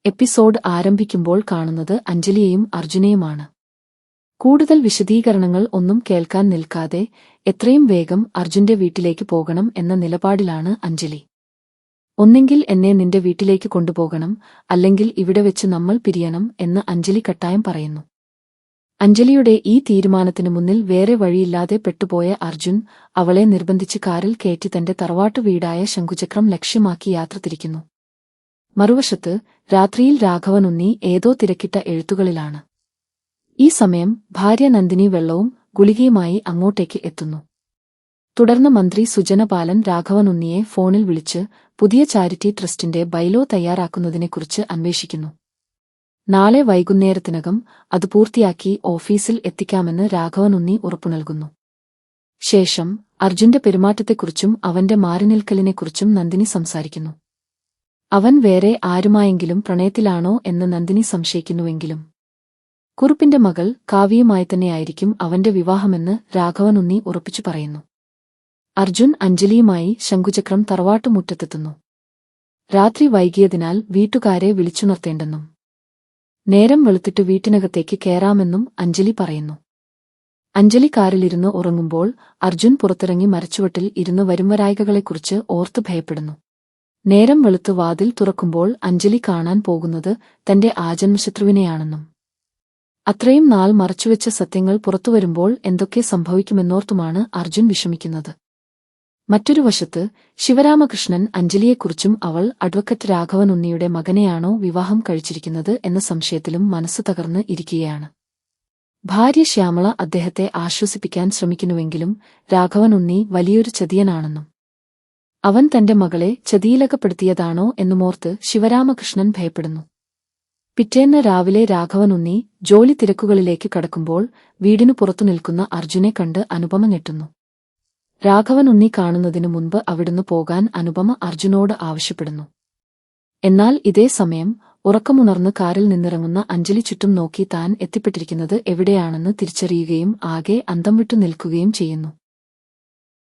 Episode ആരംഭിക്കുമ്പോൾ കാണുന്നത് അഞ്ജലിയെയും അർജുനെയുമാണ്. കൂടുതൽ വിശദീകരണങ്ങൾ ഒന്നും കേൾക്കാൻ നിൽക്കാതെ എത്രയും വേഗം അർജുന്റെ വീട്ടിലേക്ക് പോകണം എന്ന നിലപാടിലാണ് അഞ്ജലി. ഒന്നെങ്കിൽ എന്നെ നിന്റെ വീട്ടിലേക്ക് കൊണ്ടുപോകണം, അല്ലെങ്കിൽ ഇവിടെ വെച്ച് നമ്മൾ പിരിയണം എന്ന് അഞ്ജലി കട്ടായം പറയുന്നു. അഞ്ജലിയുടെ ഈ തീരുമാനത്തിനു മുന്നിൽ വേറെ വഴിയില്ലാതെ പെട്ടുപോയ അർജുൻ അവളെ നിർബന്ധിച്ച് കാറിൽ കയറ്റി തന്റെ തറവാട്ടു വീടായ ശംഖുചക്രം ലക്ഷ്യമാക്കി യാത്ര തിരിക്കുന്നു. മറുവശത്ത് രാത്രിയിൽ രാഘവനുണ്ണി ഏതോ തിരക്കിട്ട എഴുത്തുകളിലാണ്. ഈ സമയം ഭാര്യ നന്ദിനി വെള്ളവും ഗുളികയുമായി അങ്ങോട്ടേക്ക് എത്തുന്നു. തുടർന്ന് മന്ത്രി സുജന ബാലൻ രാഘവനുണ്ണിയെ ഫോണിൽ വിളിച്ച് പുതിയ ചാരിറ്റി ട്രസ്റ്റിന്റെ ബൈലോ തയ്യാറാക്കുന്നതിനെക്കുറിച്ച് അന്വേഷിക്കുന്നു. നാളെ വൈകുന്നേരത്തിനകം അത് പൂർത്തിയാക്കി ഓഫീസിൽ എത്തിക്കാമെന്ന് രാഘവനുണ്ണി ഉറപ്പു നൽകുന്നു. ശേഷം അർജുന്റെ പെരുമാറ്റത്തെക്കുറിച്ചും അവന്റെ മാറിനിൽക്കലിനെക്കുറിച്ചും നന്ദിനി സംസാരിക്കുന്നു. അവൻ വേറെ ആരുമായെങ്കിലും പ്രണയത്തിലാണോ എന്ന് നന്ദിനി സംശയിക്കുന്നുവെങ്കിലും കുറുപ്പിന്റെ മകൾ കാവ്യയുമായി തന്നെയായിരിക്കും അവന്റെ വിവാഹമെന്ന് രാഘവനുണ്ണി ഉറപ്പിച്ചു പറയുന്നു. അർജുൻ അഞ്ജലിയുമായി ശംഖുചക്രം തറവാട്ടുമുറ്റത്തെത്തുന്നു. രാത്രി വൈകിയതിനാൽ വീട്ടുകാരെ വിളിച്ചുണർത്തേണ്ടെന്നും നേരം വെളുത്തിട്ട് വീട്ടിനകത്തേക്ക് കയറാമെന്നും അഞ്ജലി പറയുന്നു. അഞ്ജലി കാറിലിരുന്ന് ഉറങ്ങുമ്പോൾ അർജുൻ പുറത്തിറങ്ങി മരച്ചുവട്ടിൽ ഇരുന്ന് വരുംവരായികകളെക്കുറിച്ച് ഓർത്ത് ഭയപ്പെടുന്നു. നേരം വെളുത്ത് വാതിൽ തുറക്കുമ്പോൾ അഞ്ജലി കാണാൻ പോകുന്നത് തന്റെ ആജന്മശത്രുവിനെയാണെന്നും അത്രയും നാൾ മറച്ചുവെച്ച സത്യങ്ങൾ പുറത്തുവരുമ്പോൾ എന്തൊക്കെ സംഭവിക്കുമെന്നോർത്തുമാണ് അർജുൻ വിഷമിക്കുന്നത്. മറ്റൊരു വശത്ത് ശിവരാമകൃഷ്ണൻ അഞ്ജലിയെക്കുറിച്ചും അവൾ അഡ്വക്കറ്റ് രാഘവനുണ്ണിയുടെ മകനെയാണോ വിവാഹം കഴിച്ചിരിക്കുന്നത് എന്ന സംശയത്തിലും മനസ്സ് തകർന്ന് ഇരിക്കുകയാണ്. ഭാര്യ ശ്യാമള അദ്ദേഹത്തെ ആശ്വസിപ്പിക്കാൻ ശ്രമിക്കുന്നുവെങ്കിലും രാഘവനുണ്ണി വലിയൊരു ചതിയനാണെന്നും അവൻ തന്റെ മകളെ ചതിയിലകപ്പെടുത്തിയതാണോ എന്നുമോർത്ത് ശിവരാമകൃഷ്ണൻ ഭയപ്പെടുന്നു. പിറ്റേന്ന് രാവിലെ രാഘവനുണ്ണി ജോലി തിരക്കുകളിലേക്ക് കടക്കുമ്പോൾ വീടിനു പുറത്തു നിൽക്കുന്ന അർജുനെ കണ്ട് അനുപമ ഞെട്ടുന്നു. രാഘവനുണ്ണി കാണുന്നതിനു മുൻപ് അവിടുന്ന് പോകാൻ അനുപമ അർജുനോട് ആവശ്യപ്പെടുന്നു. എന്നാൽ ഇതേ സമയം ഉറക്കമുണർന്ന് കാറിൽ നിന്നിറങ്ങുന്ന അഞ്ജലി ചുറ്റും നോക്കി താൻ എത്തിപ്പെട്ടിരിക്കുന്നത് എവിടെയാണെന്ന് തിരിച്ചറിയുകയും ആകെ അന്തം വിട്ടു നിൽക്കുകയും ചെയ്യുന്നു.